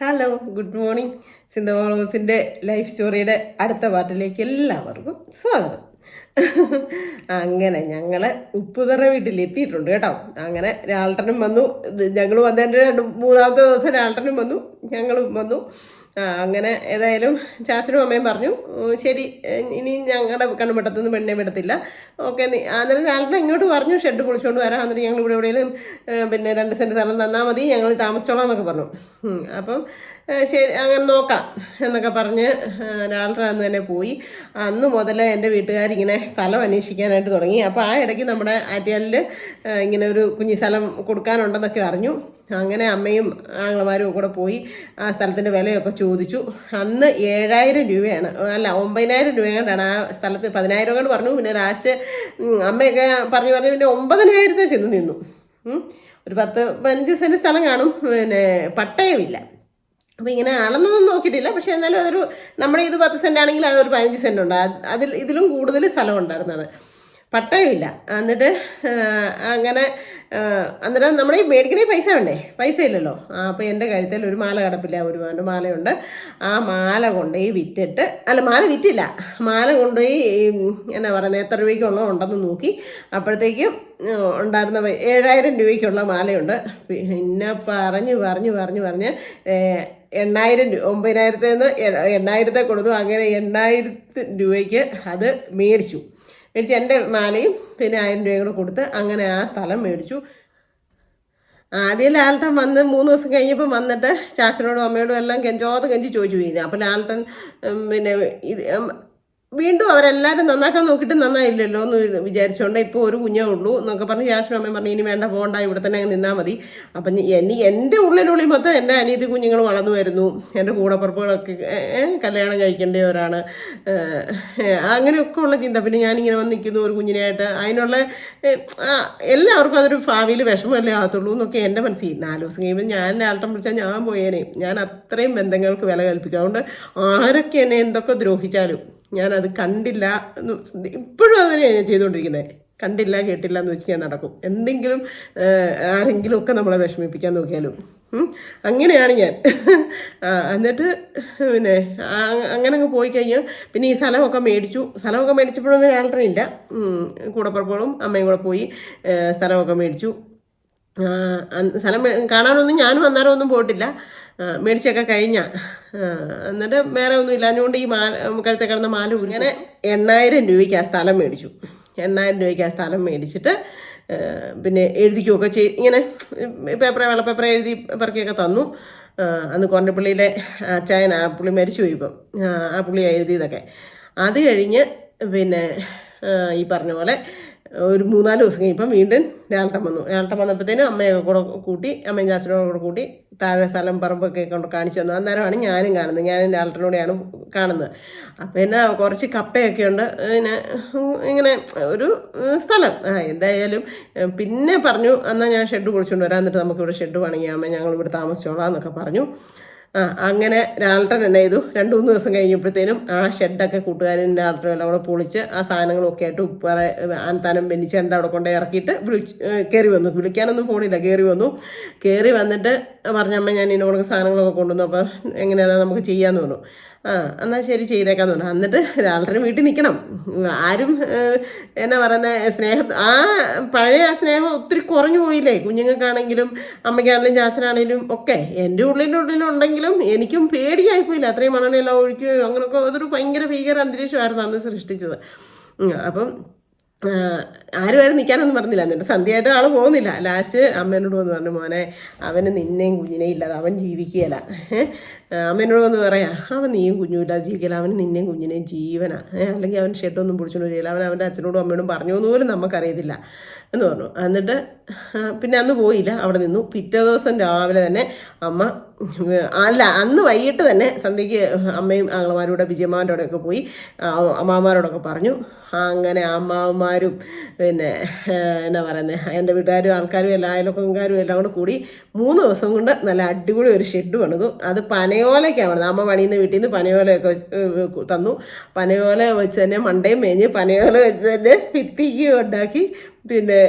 Hello, good morning. Sindhu life സ്റ്റോറിയുടെ അടുത്ത പാർട്ടിലേക്ക് എല്ലാവർക്കും സ്വാഗതം. അങ്ങനെ ഞങ്ങൾ ഉപ്പുതറ വീട്ടിൽ എത്തിയിട്ടുണ്ട് കേട്ടോ. അങ്ങനെ രാൾട്ടനും വന്നു. ഞങ്ങൾ വന്നതിൻ്റെ മൂന്നാമത്തെ ദിവസം രാൾട്ടനും വന്നു, ഞങ്ങളും വന്നു. അങ്ങനെ ഏതായാലും ചാച്ചനും അമ്മയും പറഞ്ഞു, ശരി ഇനി ഞങ്ങളുടെ കണ്ണുപെട്ടത്തൊന്നും പെണ്ണെ വിടത്തില്ല, ഓക്കെ. അന്നേരം രാൾട്ടൻ ഇങ്ങോട്ട് പറഞ്ഞു ഷെഡ് പൊളിച്ചുകൊണ്ട് വരാം, എന്നിട്ട് ഞങ്ങൾ ഇവിടെ എവിടെയെങ്കിലും പിന്നെ 2 സെൻറ്റ് സ്ഥലം തന്നാൽ മതി, ഞങ്ങൾ താമസിച്ചോളാം എന്നൊക്കെ പറഞ്ഞു. അപ്പം ശരി അങ്ങനെ നോക്കാം എന്നൊക്കെ പറഞ്ഞ് രാൾട്ടൻ അന്ന് തന്നെ പോയി. അന്ന് മുതൽ എൻ്റെ വീട്ടുകാരിങ്ങനെ സ്ഥലം അന്വേഷിക്കാനായിട്ട് തുടങ്ങി. അപ്പോൾ ആ ഇടയ്ക്ക് നമ്മുടെ ആറ്റുകാലിൽ ഇങ്ങനെ ഒരു കുഞ്ഞി സ്ഥലം കൊടുക്കാനുണ്ടെന്നൊക്കെ അറിഞ്ഞു. അങ്ങനെ അമ്മയും ആങ്ങളമാരും കൂടെ പോയി ആ സ്ഥലത്തിൻ്റെ വിലയൊക്കെ ചോദിച്ചു. അന്ന് 7,000 രൂപയാണ്, അല്ല 9,000 രൂപ കൊണ്ടാണ് ആ സ്ഥലത്ത്. 10,000 കൊണ്ട് പറഞ്ഞു. പിന്നെ ലാസ്റ്റ് അമ്മയൊക്കെ പറഞ്ഞു പിന്നെ 9,000 ചെന്ന് നിന്നു. ഒരു 10-15 സെൻറ്റ് സ്ഥലം കാണും, പിന്നെ പട്ടയമില്ല. അപ്പോൾ ഇങ്ങനെ അളന്നൊന്നും നോക്കിയിട്ടില്ല, പക്ഷേ എന്നാലും അതൊരു നമ്മുടെ ഇത് 10 സെൻറ്റ് ആണെങ്കിൽ അതൊരു 15 സെൻറ്റ് ഉണ്ട്. ഇതിലും കൂടുതൽ സ്ഥലം ഉണ്ടായിരുന്നത്, പട്ടയമില്ല. എന്നിട്ട് അങ്ങനെ അന്നേരം നമ്മുടെ ഈ മേടിക്കണേ പൈസ വേണ്ടേ, പൈസ ഇല്ലല്ലോ. അപ്പോൾ എൻ്റെ കഴുത്തിൽ ഒരു മാല കിടപ്പില്ല, ഒരു പവൻ്റെ മാലയുണ്ട്. ആ മാല കൊണ്ടുപോയി വിറ്റിട്ട്, അല്ല മാല വിറ്റില്ല, മാല കൊണ്ടുപോയി എന്നാ പറയുന്നത് എത്ര രൂപയ്ക്കുള്ളതുണ്ടെന്ന് നോക്കി. അപ്പോഴത്തേക്കും ഉണ്ടായിരുന്ന 7,000 രൂപയ്ക്കുള്ള മാലയുണ്ട്. പിന്നെ പറഞ്ഞ് 8,000 9,000 നിന്ന് 8,000 കൊടുത്തു. അങ്ങനെ 8,000 രൂപയ്ക്ക് അത് മേടിച്ചു. എൻ്റെ മാലയും പിന്നെ 1,000 രൂപയും കൂടെ കൊടുത്ത് അങ്ങനെ ആ സ്ഥലം മേടിച്ചു. ആദ്യം ലാൽട്ടൻ വന്ന് 3 ദിവസം കഴിഞ്ഞപ്പോൾ വന്നിട്ട് ചാച്ചനോടും അമ്മയോടും എല്ലാം കെഞ്ചി ചോദിച്ചു കഴിഞ്ഞു. അപ്പം ലാൽട്ടൻ പിന്നെ ഇത് വീണ്ടും അവരെല്ലാവരും നന്നാക്കാൻ നോക്കിയിട്ട് നന്നായില്ലല്ലോ എന്ന് വിചാരിച്ചുകൊണ്ട് ഇപ്പോൾ ഒരു കുഞ്ഞേ ഉള്ളൂ എന്നൊക്കെ പറഞ്ഞ് ചാച്ചനും അമ്മയും പറഞ്ഞു, ഇനി വേണ്ട, പോകണ്ട, ഇവിടെ തന്നെ നിന്നാൽ മതി. അപ്പം എൻ്റെ ഉള്ളിനുള്ളിൽ മൊത്തം എൻ്റെ അനിയത്തി കുഞ്ഞുങ്ങൾ വളർന്നു വരുന്നു, എൻ്റെ കൂടപ്പുറപ്പുകളൊക്കെ കല്യാണം കഴിക്കേണ്ടവരാണ്, അങ്ങനെയൊക്കെ ഉള്ള ചിന്ത. പിന്നെ ഞാനിങ്ങനെ വന്ന് നിൽക്കുന്നു ഒരു കുഞ്ഞിനായിട്ട്, അതിനുള്ള എല്ലാവർക്കും അതൊരു ഭാവിയിൽ വിഷമമല്ലേ ആകത്തുള്ളൂ എന്നൊക്കെ എൻ്റെ മനസ്സിൽ. 4 ദിവസം കഴിയുമ്പോൾ ഞാൻ ആൾട്ടം വിളിച്ചാൽ ഞാൻ പോയേനെ. ഞാൻ അത്രയും ബന്ധങ്ങൾക്ക് വില കൽപ്പിക്കും. അതുകൊണ്ട് ആരൊക്കെ എന്നെ എന്തൊക്കെ ദ്രോഹിച്ചാലും ഞാനത് കണ്ടില്ല എന്ന്, ഇപ്പോഴും അതിനെ ഞാൻ ചെയ്തുകൊണ്ടിരിക്കുന്നത്. കണ്ടില്ല കേട്ടില്ല എന്ന് വെച്ച് ഞാൻ നടക്കും. എന്തെങ്കിലും ആരെങ്കിലുമൊക്കെ നമ്മളെ വിഷമിപ്പിക്കാൻ നോക്കിയാലും അങ്ങനെയാണ് ഞാൻ. എന്നിട്ട് പിന്നെ അങ്ങനെ അങ്ങ് പോയി കഴിഞ്ഞ് പിന്നെ ഈ സ്ഥലമൊക്കെ മേടിച്ചപ്പോഴൊന്നും ആൾട്ടറില്ല. കൂടപ്പുറപ്പുകളും അമ്മയും കൂടെ പോയി സ്ഥലമൊക്കെ മേടിച്ചു. സ്ഥലം കാണാനൊന്നും ഞാനും അന്നേരം ഒന്നും പോയിട്ടില്ല, മേടിച്ചൊക്കെ കഴിഞ്ഞ. എന്നിട്ട് വേറെ ഒന്നും ഇല്ലാഞ്ഞുകൊണ്ട് ഈ കഴുത്തെ കിടന്ന മാല ഇങ്ങനെ 8,000 രൂപയ്ക്ക് ആ സ്ഥലം മേടിച്ചു. 8,000 രൂപയ്ക്ക് ആ സ്ഥലം മേടിച്ചിട്ട് പിന്നെ എഴുതിക്കുകയൊക്കെ ഇങ്ങനെ വെള്ളപ്പേപ്പർ എഴുതി പെറുക്കിയൊക്കെ തന്നു. അന്ന് കൊണ്ടപ്പള്ളിയിലെ അച്ചായൻ, ആ പുള്ളി മരിച്ചു പോയി ഇപ്പം, ആ പുള്ളിയാണ് എഴുതിയതൊക്കെ. അത് കഴിഞ്ഞ് പിന്നെ ഈ പറഞ്ഞ പോലെ ഒരു 3-4 ദിവസം കഴിഞ്ഞപ്പം വീണ്ടും രാൾട്ടൻ വന്നപ്പോഴത്തേനും അമ്മയൊക്കെ കൂടെ കൂട്ടി, അമ്മയും ചാച്ചനോടെ കൂടെ കൂട്ടി താഴെ സ്ഥലം പറമ്പൊക്കെ കൊണ്ട് കാണിച്ചു തന്നു. അന്നേരമാണ് ഞാനും കാണുന്നത്, ഞാനും രാൾട്ടനോടെയാണ് കാണുന്നത്. അപ്പോൾ എന്നാ കുറച്ച് കപ്പയൊക്കെ ഉണ്ട്, പിന്നെ ഇങ്ങനെ ഒരു സ്ഥലം. എന്തായാലും പിന്നെ പറഞ്ഞു, എന്നാൽ ഞാൻ ഷെഡ് പൊളിച്ചുകൊണ്ട് വരാം, എന്നിട്ട് നമുക്കിവിടെ ഷെഡ് പണിയാമേ, ഞങ്ങളിവിടെ താമസിച്ചോളാം എന്നൊക്കെ പറഞ്ഞു. അങ്ങനെ രാൾട്ടൻ എന്നെ ചെയ്തു. 2-3 ദിവസം കഴിഞ്ഞപ്പോഴത്തേനും ആ ഷെഡൊക്കെ കൂട്ടുകാരും രാൾട്ടനും എല്ലാം കൂടെ പൊളിച്ച് ആ സാധനങ്ങളൊക്കെ ആയിട്ട് ഉപ്പറ ആൻതാനം ബെന്നിച്ചേണ്ട അവിടെ കൊണ്ട് ഇറക്കിയിട്ട് കയറി വന്നു. വിളിക്കാനൊന്നും ഫോണില്ല, കയറി വന്നിട്ട് പറഞ്ഞമ്മ ഞാൻ ഇതിനോട് സാധനങ്ങളൊക്കെ കൊണ്ടുവന്നു, അപ്പോൾ എങ്ങനെയാണ് നമുക്ക് ചെയ്യാമെന്ന് പറഞ്ഞു. എന്നാൽ ശരി ചെയ്തേക്കാന്ന് പറഞ്ഞു. എന്നിട്ട് രാൾട്ടന് വീട്ടിൽ നിൽക്കണം. ആരും എന്നാ പറയുന്നത് ആ പഴയ സ്നേഹം ഒത്തിരി കുറഞ്ഞു പോയില്ലേ, കുഞ്ഞുങ്ങൾക്കാണെങ്കിലും അമ്മയ്ക്കാണെങ്കിലും ചാച്ചനാണെങ്കിലും ഒക്കെ. എൻ്റെ ഉള്ളിലുണ്ടെങ്കിലും എനിക്കും പേടിയായിപ്പോയില്ല. അത്രയും മണ്ണെണ്ണയെല്ലാം ഒഴിക്കുകയോ അങ്ങനെയൊക്കെ അതൊരു ഭയങ്കര ഭീകര അന്തരീക്ഷമായിരുന്നു അന്ന് സൃഷ്ടിച്ചത്. അപ്പം ആരും നിൽക്കാനൊന്നും പറഞ്ഞില്ല. എന്നിട്ട് സന്ധ്യയായിട്ട് ആൾ പോകുന്നില്ല. ലാസ്റ്റ് അമ്മേനോട് വന്ന് പറഞ്ഞു, മോനെ അവന് നിന്നെയും കുഞ്ഞിനെയും ഇല്ലാതെ അവൻ ജീവിക്കുകയില്ല. അമ്മേനോട് വന്ന് പറയാം, അവൻ നീയും കുഞ്ഞും ഇല്ലാതെ ജീവിക്കില്ല, അവന് നിന്നെയും കുഞ്ഞിനെയും ജീവനാ, അല്ലെങ്കിൽ അവൻ ഷെഡൊന്നും പിടിച്ചോണ്ട് ചെയ്യില്ല, അവൻ്റെ അച്ഛനോടും അമ്മയോടും പറഞ്ഞു എന്ന് പോലും നമുക്കറിയത്തില്ല എന്ന് പറഞ്ഞു. എന്നിട്ട് പിന്നെ അന്ന് പോയില്ല, അവിടെ നിന്നു. പിറ്റേ ദിവസം രാവിലെ തന്നെ അന്ന് വൈകിട്ട് തന്നെ സന്ധ്യയ്ക്ക് അമ്മയും ആങ്ങളമാരോടെ വിജയമാരുടെ അവിടെയൊക്കെ പോയി അമ്മാമാരോടൊക്കെ പറഞ്ഞു. അങ്ങനെ അമ്മാവന്മാരും പിന്നെ എന്നാ പറയുന്നത് എൻ്റെ വീട്ടുകാരും ആൾക്കാരും എല്ലാ അയൽവക്കക്കാരും എല്ലാം കൂടി 3 ദിവസം കൊണ്ട് നല്ല അടിപൊളി ഒരു ഷെഡ് പണിതു. അത് പനയോലയ്ക്കാണ് പണിത്. അമ്മ പണിയുന്ന വീട്ടിൽ നിന്ന് പനയോലയൊക്കെ തന്നു. പനയോല വെച്ച് തന്നെ മണ്ടയും മേഞ്ഞ് പനയോല വെച്ച് തന്നെ ഭിത്തിക്ക് ഉണ്ടാക്കി. പിന്നെ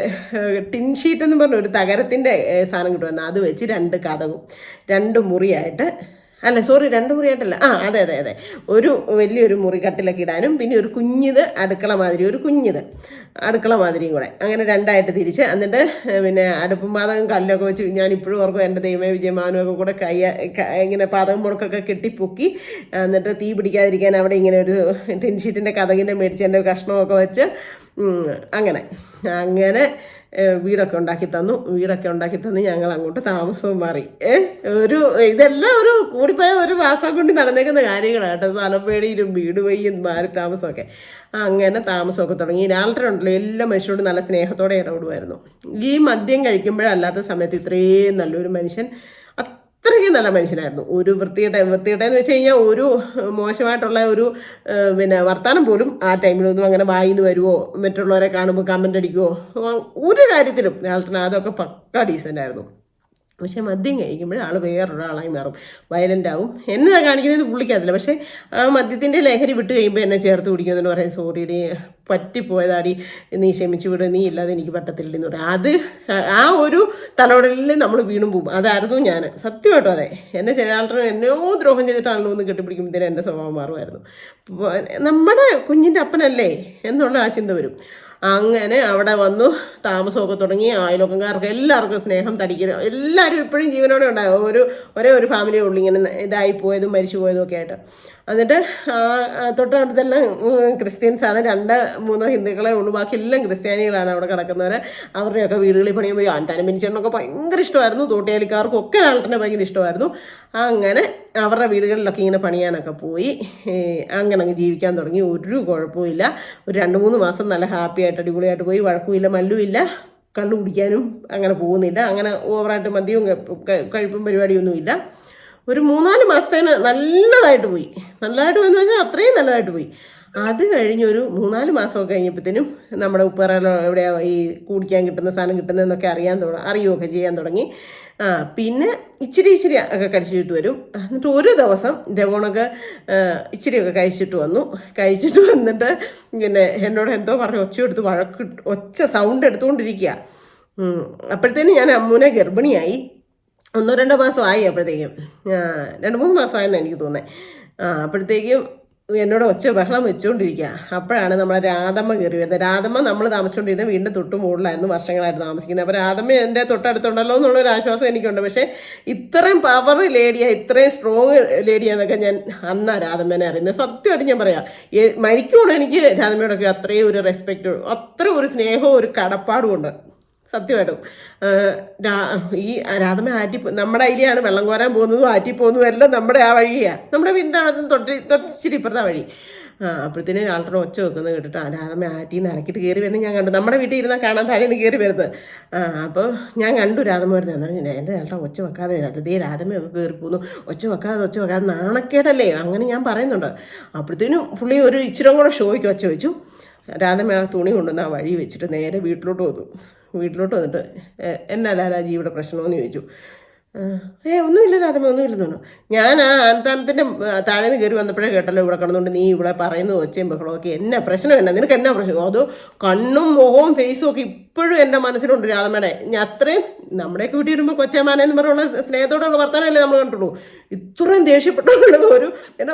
ടിൻ ഷീറ്റ് എന്ന് പറഞ്ഞ ഒരു തകരത്തിൻ്റെ സാധനം കിട്ടുമായിരുന്നു, അത് വെച്ച് 2 കതകും 2 മുറിയായിട്ട് അല്ല സോറി 2 മുറിയായിട്ടല്ല, അതെ അതെ അതെ, ഒരു വലിയൊരു മുറി കട്ടിലൊക്കെ ഇടാനും പിന്നെ ഒരു കുഞ്ഞിത് അടുക്കള മാതിരി, ഒരു കുഞ്ഞിത് അടുക്കള മാതിരിയും കൂടെ, അങ്ങനെ 2ആയിട്ട് തിരിച്ച്. എന്നിട്ട് പിന്നെ അടുപ്പും പാതകം കല്ലൊക്കെ വെച്ച് ഞാൻ ഇപ്പോഴും ഓർക്കും എൻ്റെ ദൈവമേ വിജയമാനുമൊക്കെ കൂടെ ഇങ്ങനെ പാതകം മുടക്കൊക്കെ കെട്ടിപ്പൊക്കി, എന്നിട്ട് തീ പിടിക്കാതിരിക്കാൻ അവിടെ ഇങ്ങനെ ഒരു ടിൻഷീറ്റിൻ്റെ കതകിൻ്റെ മേടിച്ച് എൻ്റെ കഷ്ണമൊക്കെ വെച്ച് അങ്ങനെ അങ്ങനെ വീടൊക്കെ ഉണ്ടാക്കി തന്നു. ഞങ്ങൾ അങ്ങോട്ട് താമസവും മാറി. ഇതെല്ലാം ഒരു കൂടിപ്പോയ ഒരു മാസം കൊണ്ട് നടന്നേക്കുന്ന കാര്യങ്ങളാണ് കേട്ടോ. സ്ഥലപ്പേടിയിലും വീട് വയ്യും മാറി താമസമൊക്കെ. അങ്ങനെ താമസമൊക്കെ തുടങ്ങി. ഉണ്ടല്ലോ എല്ലാ മനുഷ്യരോടും നല്ല സ്നേഹത്തോടെ ഇടപെടുമായിരുന്നു. ഈ മദ്യം കഴിക്കുമ്പോഴല്ലാത്ത സമയത്ത് ഇത്രയും നല്ലൊരു മനുഷ്യൻ, അത്രയ്ക്കും നല്ല മനുഷ്യനായിരുന്നു. ഒരു വൃത്തിയുടെ എന്ന് വെച്ച് കഴിഞ്ഞാൽ ഒരു മോശമായിട്ടുള്ള ഒരു പിന്നെ വർത്തമാനം പോലും ആ ടൈമിലൊന്നും അങ്ങനെ വായിന്ന് വരുമോ, മറ്റുള്ളവരെ കാണുമ്പോൾ കമൻ്റ് അടിക്കുമോ, ഒരു കാര്യത്തിലും അതൊക്കെ പക്ക ഡീസൻ്റ് ആയിരുന്നു. പക്ഷെ മദ്യം കഴിക്കുമ്പോൾ ആൾ വേറൊരാളായി മാറും, വയലൻ്റ് ആവും. എന്നെ കാണിക്കുന്നത് പുള്ളിക്കതില്ല. പക്ഷേ ആ മദ്യത്തിൻ്റെ ലഹരി വിട്ട് കഴിയുമ്പോൾ എന്നെ ചേർത്ത് കുടിക്കുമെന്ന് പറയും, സോറിയുടെ പറ്റിപ്പോയതാടി, നീ ക്ഷമിച്ചു വിട്, നീ ഇല്ലാതെ എനിക്ക് പറ്റത്തില്ലെന്ന് പറയും. അത് ആ ഒരു തലോടലിൽ നമ്മൾ വീണും പോകും. അതായിരുന്നു ഞാൻ, സത്യമായിട്ടും അതെ. എന്നെ ചില ആൾക്കാർ എന്നോ ദ്രോഹം ചെയ്തിട്ടാണല്ലോ ഒന്ന് കെട്ടിപ്പിടിക്കുമ്പോഴത്തേനും എൻ്റെ സ്വഭാവം മാറുമായിരുന്നു. നമ്മുടെ കുഞ്ഞിൻ്റെ അപ്പനല്ലേ എന്നുള്ള ആ ചിന്ത വരും. അങ്ങനെ അവിടെ വന്നു താമസമൊക്കെ തുടങ്ങി. അയൽവക്കക്കാർക്ക് എല്ലാവർക്കും സ്നേഹം തടിക്കുക, എല്ലാവരും ഇപ്പോഴും ജീവനോടെ ഉണ്ടാകും. ഒരേ ഒരു ഫാമിലിയേ ഉള്ളൂ ഇങ്ങനെ ഇതായി പോയതും മരിച്ചു പോയതും ഒക്കെ ആയിട്ട്. എന്നിട്ട് തൊട്ടടുത്തെല്ലാം ക്രിസ്ത്യൻസാണ്, 2-3 ഹിന്ദുക്കളെ ഉള്ളൂ, ബാക്കി എല്ലാം ക്രിസ്ത്യാനികളാണ് അവിടെ കിടക്കുന്നവർ. അവരുടെയൊക്കെ വീടുകളിൽ പണിയുമ്പോൾ താനമിനിച്ചേട്ടനൊക്കെ ഭയങ്കര ഇഷ്ടമായിരുന്നു. തോട്ടിയാലിക്കാർക്കും ഒക്കെ ആൾട്ടനെ ഭയങ്കര ഇഷ്ടമായിരുന്നു. അങ്ങനെ അവരുടെ വീടുകളിലൊക്കെ ഇങ്ങനെ പണിയാനൊക്കെ പോയി അങ്ങനെ അങ്ങ് ജീവിക്കാൻ തുടങ്ങി. ഒരു കുഴപ്പമില്ല. ഒരു 2-3 മാസം നല്ല ഹാപ്പി ആയിട്ട് അടിപൊളിയായിട്ട് പോയി. വഴക്കുമില്ല, മല്ലുമില്ല, കള്ളു കുടിക്കാനും അങ്ങനെ പോകുന്നില്ല. അങ്ങനെ ഓവറായിട്ട് മദ്യവും കഴിപ്പും പരിപാടിയൊന്നുമില്ല. ഒരു 3-4 മാസത്തേന് നല്ലതായിട്ട് പോയി എന്ന് വെച്ചാൽ അത്രയും നല്ലതായിട്ട് പോയി. അത് കഴിഞ്ഞൊരു 3-4 മാസമൊക്കെ കഴിഞ്ഞപ്പോഴത്തേനും നമ്മുടെ ഉപ്പറയിലോ എവിടെയാണ് ഈ കുടിക്കാൻ കിട്ടുന്ന സാധനം കിട്ടുന്നതെന്നൊക്കെ അറിയുകയൊക്കെ ചെയ്യാൻ തുടങ്ങി. പിന്നെ ഇച്ചിരി ഒക്കെ കഴിച്ചിട്ട് വരും. എന്നിട്ട് ഒരു ദിവസം ഇതേപോണൊക്കെ ഇച്ചിരിയൊക്കെ കഴിച്ചിട്ട് വന്നിട്ട് പിന്നെ എന്നോട് എന്തോ പറഞ്ഞു ഒച്ച സൗണ്ട് എടുത്തുകൊണ്ടിരിക്കുക. അപ്പോഴത്തേനും ഞാൻ അമ്മൂനെ ഗർഭിണിയായി. 1-2 മാസമായി. അപ്പോഴത്തേക്കും 2-3 മാസമായെന്ന് എനിക്ക് തോന്നുന്നത്. അപ്പോഴത്തേക്കും എന്നോട് ബഹളം വെച്ചുകൊണ്ടിരിക്കുക. അപ്പോഴാണ് നമ്മളെ രാധമ്മ കയറി വരുന്നത്. രാധമ്മ നമ്മൾ താമസിച്ചുകൊണ്ടിരുന്ന വീടിൻ്റെ തൊട്ട് മുകളിലായിരുന്നു വർഷങ്ങളായിട്ട് താമസിക്കുന്നത്. അപ്പോൾ രാധമ്മ എൻ്റെ തൊട്ടടുത്തുണ്ടല്ലോ എന്നുള്ളൊരു ആശ്വാസം എനിക്കുണ്ട്. പക്ഷേ ഇത്രയും പവർ ലേഡിയാണ്, ഇത്രയും സ്ട്രോങ് ലേഡിയാന്നൊക്കെ ഞാൻ അന്നാ രാധമ്മേനെ അറിയുന്നത്. സത്യമായിട്ട് ഞാൻ പറയാം, മരിക്കുള്ളൂ എനിക്ക് രാധമ്മയോടൊക്കെ അത്രയും ഒരു റെസ്പെക്റ്റ്, അത്ര ഒരു സ്നേഹവും ഒരു കടപ്പാടും ഉണ്ട് സത്യമായിട്ടും. ഈ രാധമ്മ നമ്മുടെ അതിലെയാണ് വെള്ളം കോരാൻ പോകുന്നതും ആറ്റി പോകുന്നതും എല്ലാം നമ്മുടെ ആ വഴിയാണ്, നമ്മുടെ വീടിൻ്റെ അവിടെ തൊട്ടിച്ചിരി ഇപ്പുറത്തെ വഴി. അപ്പോഴത്തേനും ആൾക്കാർ ഒച്ച വെക്കുന്നത് കേട്ടിട്ട് രാധമ്മ ആറ്റിന്ന് ഇറക്കിയിട്ട് കയറി വരുന്നത് ഞാൻ കണ്ടു. നമ്മുടെ വീട്ടിൽ ഇരുന്നാൽ കാണാൻ താഴെ നിന്ന് കയറി വരുന്നത്. അപ്പോൾ ഞാൻ കണ്ടു രാധമ്മ വരുന്നത്. എന്നാൽ എൻ്റെ ആൾക്കാർ ഒച്ച വെക്കാതെ അതേ രാധമ്മയൊക്കെ കയറി പോകുന്നു, ഒച്ച വെക്കാതെ നാണക്കേടല്ലേ, അങ്ങനെ ഞാൻ പറയുന്നുണ്ട്. അപ്പോഴത്തേനും പുള്ളി ഒരു ഇച്ചിരി കൂടെ ഷോയ്ക്ക് ഒച്ച വെച്ചു. രാധമ്മ ആ തുണി കൊണ്ടുവന്ന് ആ വഴി വെച്ചിട്ട് നേരെ വീട്ടിലോട്ട് വന്നിട്ട് എന്നാ ലാലാജി ഇവിടെ പ്രശ്നമെന്ന് ചോദിച്ചു. ഒന്നുമില്ല രാധമ്മ, ഒന്നുമില്ലെന്ന് പറഞ്ഞു. ഞാൻ ആ ആനത്താനത്തിൻ്റെ താഴേന്ന് കയറി വന്നപ്പോഴേ കേട്ടല്ലോ ഇവിടെ കിടന്നുകൊണ്ട് നീ ഇവിടെ പറയുന്നത് ഒച്ചയും ബഹളമൊക്കെ. എന്നാ പ്രശ്നം, നിനക്ക് എന്നാ പ്രശ്നം? അതോ കണ്ണും മുഖവും ഫേസും ഒക്കെ ഇപ്പോഴും എൻ്റെ മനസ്സിലുണ്ട് രാധമ്മയുടെ. ഞാൻ അത്രയും നമ്മുടെയൊക്കെ വീട്ടിൽ വരുമ്പോൾ കൊച്ചേമാനെന്ന് പറഞ്ഞുള്ള സ്നേഹത്തോടുള്ള വർത്തമാനമല്ലേ നമ്മൾ കണ്ടുള്ളൂ. ഇത്രയും ദേഷ്യപ്പെട്ടുള്ള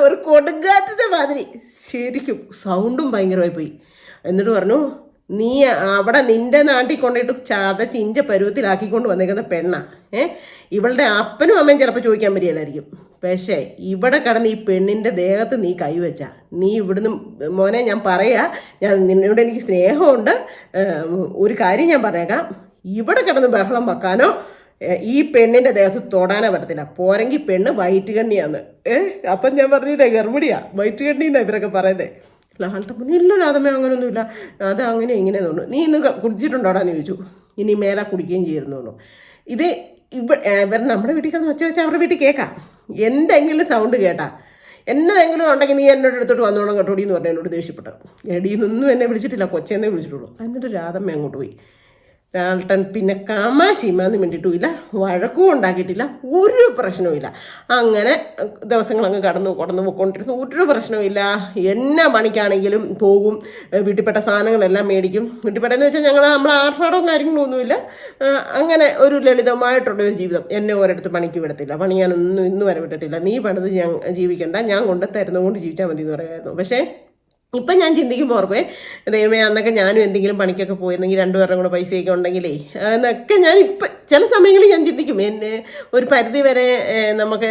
ഒരു കൊടുങ്കാറ്റിൻ്റെ മാതിരി ശരിക്കും സൗണ്ടും ഭയങ്കരമായി പോയി. എന്നിട്ട് പറഞ്ഞു, നീ അവിടെ നിൻ്റെ നാട്ടിൽ കൊണ്ടിട്ട് ചതച്ചിഞ്ച പരുവത്തിലാക്കിക്കൊണ്ട് വന്നേക്കുന്ന പെണ്ണ. ഇവളുടെ അപ്പനും അമ്മയും ചിലപ്പോൾ ചോദിക്കാൻ പറ്റിയതായിരിക്കും. പക്ഷേ ഇവിടെ കടന്ന് ഈ പെണ്ണിൻ്റെ ദേഹത്ത് നീ കൈവച്ച, നീ ഇവിടുന്ന് മോനെ ഞാൻ നിന്നോട് എനിക്ക് സ്നേഹമുണ്ട്, ഒരു കാര്യം ഞാൻ പറഞ്ഞേക്കാം, ഇവിടെ കിടന്ന് ബഹളം വെക്കാനോ ഈ പെണ്ണിൻ്റെ ദേഹത്ത് തൊടാനോ പറ്റത്തില്ല. പോരെങ്കിൽ പെണ്ണ് വയറ്റുകണ്ണിയാന്ന്. അപ്പം ഞാൻ പറഞ്ഞില്ലേ ഗർഭിണിയാ, വയറ്റുകണ്ണിന്നാണ് ഇവരൊക്കെ പറയുന്നത്. ലാളുടെ മുന്നിൽ ഇല്ല രാധമ്മ, അങ്ങനെയൊന്നുമില്ല, അത് അങ്ങനെ ഇങ്ങനെ തോന്നുന്നു. നീ ഇന്ന് കുടിച്ചിട്ടുണ്ടോടാന്ന് ചോദിച്ചു. ഇനി മേലെ കുടിക്കുകയും ചെയ്യുന്നു. ഇത് ഇവർ നമ്മുടെ വീട്ടിൽ കിടന്ന് ഒച്ച വെച്ചാൽ അവരുടെ വീട്ടിൽ കേൾക്കാം. എന്തെങ്കിലും സൗണ്ട് കേട്ടാ, എന്നതെങ്കിലും ഉണ്ടെങ്കിൽ നീ എന്നോട് എടുത്തോട്ട് വന്നോണം കേട്ടോടി എന്ന് പറഞ്ഞാൽ എന്നോട് ദേഷ്യപ്പെട്ടു. എടിയെന്നൊന്നും എന്നെ വിളിച്ചിട്ടില്ല, കൊച്ചെന്നേ വിളിച്ചിട്ടുള്ളൂ. എന്നിട്ട് രാധമ്മ അങ്ങോട്ട് പോയി. രാൾട്ടൻ പിന്നെ കാമാശീമാന്ന് വേണ്ടിയിട്ടുമില്ല, വഴക്കും ഉണ്ടാക്കിയിട്ടില്ല, ഒരു പ്രശ്നവുമില്ല. അങ്ങനെ ദിവസങ്ങളങ്ങ് കടന്നു പോയിക്കൊണ്ടിരുന്നു. ഒരു പ്രശ്നവുമില്ല. എന്നാ പണിക്കാണെങ്കിലും പോകും, വീട്ടിൽപ്പെട്ട സാധനങ്ങളെല്ലാം മേടിക്കും. വീട്ടിൽപ്പെട്ടെന്ന് വെച്ചാൽ നമ്മൾ ആർഭാടവും കാര്യങ്ങളൊന്നുമില്ല. അങ്ങനെ ഒരു ലളിതമായിട്ടുള്ളൊരു ജീവിതം. എന്നെ ഒരിടത്ത് പണിക്ക് വിടത്തില്ല, പണി ഞാനൊന്നും ഇന്ന് വരെ വിട്ടിട്ടില്ല. നീ പണിത് ഞാൻ ജീവിക്കണ്ട, ഞാൻ കൊണ്ട് തരുന്നതുകൊണ്ട് ജീവിച്ചാൽ മതി എന്ന് പറയുമായിരുന്നു. പക്ഷേ ഇപ്പം ഞാൻ ചിന്തിക്കുമ്പോൾ ഓർക്കുവേ, ദൈവമേ അന്നൊക്കെ ഞാനും എന്തെങ്കിലും പണിക്കൊക്കെ പോയിരുന്നെങ്കിൽ 2 പേരുടെ കൂടെ പൈസയൊക്കെ ഉണ്ടെങ്കിലേ എന്നൊക്കെ ഞാൻ ഇപ്പം ചില സമയങ്ങളിൽ ഞാൻ ചിന്തിക്കും. എന്നെ ഒരു പരിധി വരെ നമുക്ക്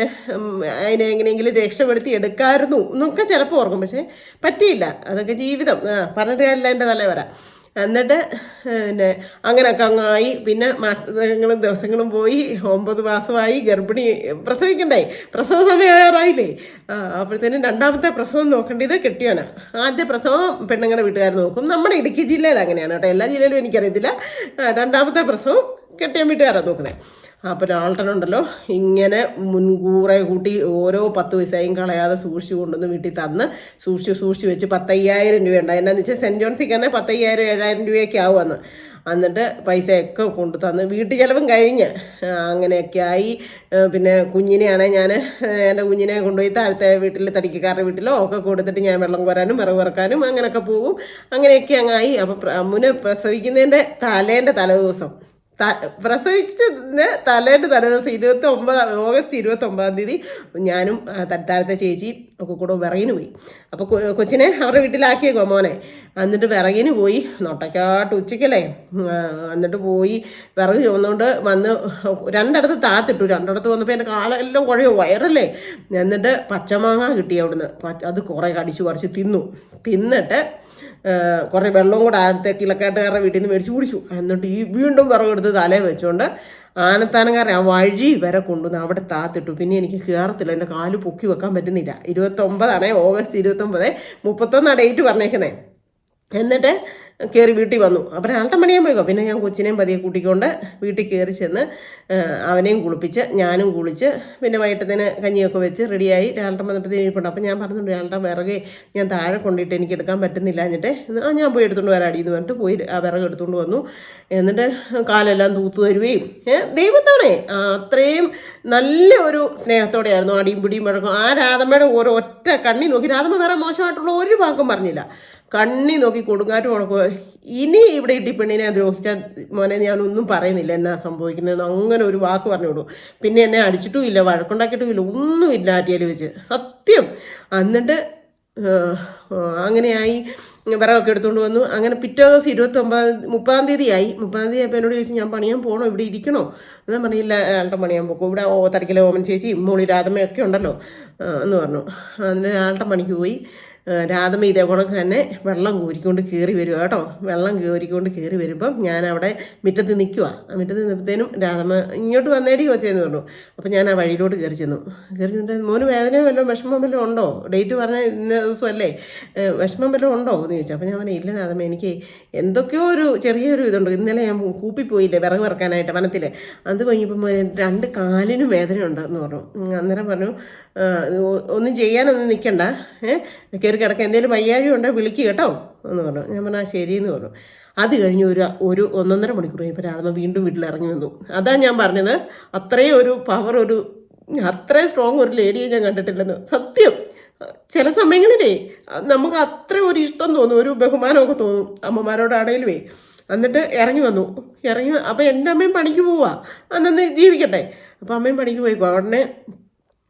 അതിനെ എങ്ങനെയെങ്കിലും രക്ഷപ്പെടുത്തി എടുക്കാമായിരുന്നു എന്നൊക്കെ ചിലപ്പോൾ ഓർക്കും. പക്ഷേ പറ്റിയില്ല. അതൊക്കെ ജീവിതം, പറഞ്ഞിട്ട് കാര്യമില്ല, എൻ്റെ തലേ വരാം. എന്നിട്ട് പിന്നെ അങ്ങനെയൊക്കെ അങ്ങായി. പിന്നെ മാസങ്ങളും ദിവസങ്ങളും പോയി, 9 മാസമായി, ഗർഭിണി, പ്രസവിക്കണ്ടായി, പ്രസവ സമയമാറായില്ലേ. അപ്പോഴത്തേനും 2ാമത്തെ പ്രസവം നോക്കേണ്ടത് കെട്ടിയോനാണ്. ആദ്യ പ്രസവം പെണ്ണുങ്ങളുടെ വീട്ടുകാർ നോക്കും. നമ്മുടെ ഇടുക്കി ജില്ലയിൽ അങ്ങനെയാണ് കേട്ടോ, എല്ലാ ജില്ലയിലും എനിക്കറിയത്തില്ല. 2ാമത്തെ പ്രസവം കെട്ടിയ വീട്ടുകാരാണ് നോക്കുന്നത്. അപ്പോൾ രാൾട്ടനുണ്ടല്ലോ ഇങ്ങനെ മുൻകൂറെ കൂട്ടി ഓരോ 10 പൈസയും കളയാതെ സൂക്ഷിച്ച് കൊണ്ടുവന്ന് വീട്ടിൽ തന്ന് സൂക്ഷിച്ച് വെച്ച് 10,000 രൂപ ഉണ്ടായി. എന്നാന്ന് വെച്ചാൽ സെൻറ്റ് ജോൺസിൽ തന്നെ 10,000-7,000 രൂപയൊക്കെ ആവുമെന്ന്. എന്നിട്ട് പൈസയൊക്കെ കൊണ്ടു തന്ന് വീട്ടു ചിലവും കഴിഞ്ഞ് അങ്ങനെയൊക്കെ ആയി. പിന്നെ കുഞ്ഞിനെയാണെങ്കിൽ ഞാൻ എൻ്റെ കുഞ്ഞിനെ കൊണ്ടുപോയി താഴത്തെ വീട്ടിൽ തടിക്കക്കാരുടെ വീട്ടിലോ ഒക്കെ കൊടുത്തിട്ട് ഞാൻ വെള്ളം കോരാനും വിറക് വറക്കാനും അങ്ങനെയൊക്കെ പോകും. അങ്ങനെയൊക്കെ അങ്ങായി. അപ്പോൾ അമ്മുനെ പ്രസവിക്കുന്നതിൻ്റെ തലേദിവസം പ്രസവിച്ചതിന് തലേദിവസം ഓഗസ്റ്റ് 29-ാം തീയതി ഞാനും താഴത്തെ ചേച്ചിയും ഒക്കെ കൂടെ വിറകിന് പോയി. അപ്പോൾ കൊച്ചിനെ അവരുടെ വീട്ടിലാക്കിയേക്കോ മോനെ. എന്നിട്ട് വിറകിന് പോയി, നൊട്ടക്കാട്ട് ഉച്ചയ്ക്കല്ലേ. എന്നിട്ട് പോയി വിറക് ചുമന്നുകൊണ്ട് വന്ന് 2 താത്തിട്ടു. 2 വന്നപ്പോൾ എൻ്റെ കാലെല്ലാം കുഴയോ, വയറല്ലേ. എന്നിട്ട് പച്ചമാങ്ങ കിട്ടി അവിടുന്ന്. അത് കുറേ കടിച്ച് തിന്നിട്ട് കുറേ വെള്ളവും കൂടെ ആദ്യത്തെ കിളക്കാട്ടുകാരുടെ വീട്ടിൽ നിന്ന് മേടിച്ച് കുടിച്ചു. എന്നിട്ട് വീണ്ടും വിറകെടുത്ത് തലേ വെച്ചുകൊണ്ട് ആനത്താനക്കാരൻ ആ വഴി വരെ കൊണ്ടുവന്ന് അവിടെ താത്തിട്ടു. പിന്നെ എനിക്ക് കയറത്തില്ല, എൻ്റെ കാല് പൊക്കി വെക്കാൻ പറ്റുന്നില്ല. 29 ഓഗസ്റ്റ് 29, 31 ഡേറ്റ് പറഞ്ഞേക്കുന്നത്. എന്നിട്ട് കയറി വീട്ടിൽ വന്നു. അപ്പോൾ 2 മണിയാകുമ്പോൾ പോയിക്കോ. പിന്നെ ഞാൻ കൊച്ചിനെയും പതിയെ കൂട്ടിക്കൊണ്ട് വീട്ടിൽ കയറി ചെന്ന് അവനെയും കുളിപ്പിച്ച് ഞാനും കുളിച്ച് പിന്നെ വൈകിട്ടത്തിന് കഞ്ഞിയൊക്കെ വെച്ച് റെഡിയായി. 2 വന്നപ്പോഴത്തേക്ക് ഇരിപ്പുണ്ട്. അപ്പോൾ ഞാൻ പറഞ്ഞിട്ടുണ്ട്, 2 വിറകെ ഞാൻ താഴെ കൊണ്ടിട്ട് എനിക്ക് എടുക്കാൻ പറ്റുന്നില്ല. എന്നിട്ട് ഞാൻ പോയി എടുത്തുകൊണ്ട് വരാം അടിയെന്ന് പറഞ്ഞിട്ട് പോയി ആ വിറക് എടുത്തുകൊണ്ട് വന്നു. എന്നിട്ട് കാലെല്ലാം തൂത്തു തരുകയും ദൈവത്താണേ അത്രയും നല്ല ഒരു സ്നേഹത്തോടെയായിരുന്നു. അടിയും പിടിയും വഴക്കും. ആ രാധമ്മയുടെ ഓരോ ഒറ്റ കണ്ണി നോക്കി, രാധമ്മ വേറെ മോശമായിട്ടുള്ള ഒരു വാക്കും പറഞ്ഞില്ല, കണ്ണി നോക്കി കൊടുങ്കാറ്റ് ഉണക്കുക. ഇനി ഇവിടെ ഇട്ടി പെണ്ണിനെ ദ്രോഹിച്ച മോനെ ഞാനൊന്നും പറയുന്നില്ല എന്നാ സംഭവിക്കുന്നത്, അങ്ങനെ ഒരു വാക്ക് പറഞ്ഞോളൂ. പിന്നെ എന്നെ അടിച്ചിട്ടുമില്ല, വഴക്കുണ്ടാക്കിയിട്ടുമില്ല, ഒന്നുമില്ല ആറ്റിയാൽ വെച്ച്, സത്യം. എന്നിട്ട് അങ്ങനെയായി വിറകൊക്കെ എടുത്തുകൊണ്ട് വന്നു. അങ്ങനെ പിറ്റേ ദിവസം 30-ാം തീയതി ആയി. 30-ാം തീയതി ആയപ്പോൾ എന്നോട് ചോദിച്ചു, ഞാൻ പണിയാൻ പോകണോ, ഇവിടെ ഇരിക്കണോ? എന്നാൽ പറഞ്ഞില്ല, 2 പണിയാൻ പോകും, ഇവിടെ തടിക്കലെ ഓമൻ ചേച്ചി മോളി രാധമ്മയൊക്കെ ഉണ്ടല്ലോ എന്ന് പറഞ്ഞു. അതിന് 2 പണിക്ക് പോയി. രാധമ്മ ഇതേ കണക്ക് തന്നെ വെള്ളം കോരിക്കൊണ്ട് കയറി വരിക കേട്ടോ. വെള്ളം കോരിക്കൊണ്ട് കയറി വരുമ്പം ഞാൻ അവിടെ മുറ്റത്ത് നിൽക്കുക. മുറ്റത്ത് നിന്നപ്പോഴത്തേനും രാധമ്മ ഇങ്ങോട്ട് വന്നേടി കൊച്ചേന്ന് പറഞ്ഞു. അപ്പോൾ ഞാൻ ആ വഴിയിലോട്ട് കയറി ചെന്നിട്ട്, മോന് വേദനയോ വല്ലതും വിഷമം വല്ലതും ഉണ്ടോ, ഡേറ്റ് പറഞ്ഞ ഇന്ന ദിവസമല്ലേ, വിഷമം വല്ലതും ഉണ്ടോ എന്ന് ചോദിച്ചു. അപ്പോൾ ഞാൻ പറഞ്ഞു, ഇല്ല രാധമ്മ, എനിക്ക് എന്തൊക്കെയോ ഒരു ചെറിയൊരു ഇതുണ്ട്. ഇന്നലെ ഞാൻ കൂപ്പിപ്പോയില്ലേ വിറക് വറക്കാനായിട്ട് വനത്തിൽ, അത് കഴിഞ്ഞപ്പോൾ 2 കാലിനും വേദന ഉണ്ടെന്ന് പറഞ്ഞു. അന്നേരം പറഞ്ഞു, ഒന്നും ചെയ്യാനൊന്നും നിൽക്കണ്ട, കയറി കിടക്കുക, എന്തെങ്കിലും വയ്യാഴി ഉണ്ടോ വിളിക്കുക കേട്ടോ എന്ന് പറഞ്ഞു. ഞാൻ പറഞ്ഞാൽ ശരിയെന്ന് പറഞ്ഞു. അത് കഴിഞ്ഞ് ഒരു 1.5 മണിക്കൂർ കഴിഞ്ഞപ്പോൾ രാധമ്മ വീണ്ടും വീട്ടിൽ ഇറങ്ങി വന്നു. അതാണ് ഞാൻ പറഞ്ഞത്, അത്രയും ഒരു പവർ, അത്രയും സ്ട്രോങ് ഒരു ലേഡിയെ ഞാൻ കണ്ടിട്ടില്ലെന്ന്. സത്യം. ചില സമയങ്ങളിലേ നമുക്ക് അത്ര ഒരു ഇഷ്ടം തോന്നും, ഒരു ബഹുമാനമൊക്കെ തോന്നും അമ്മമാരോടാണേലുമേ. എന്നിട്ട് ഇറങ്ങി വന്നു. അപ്പോൾ എൻ്റെ അമ്മയും പണിക്ക് പോവുക, അന്നന്ന് ജീവിക്കട്ടെ. അപ്പോൾ അമ്മയും പണിക്ക് പോയിക്കോ. ഉടനെ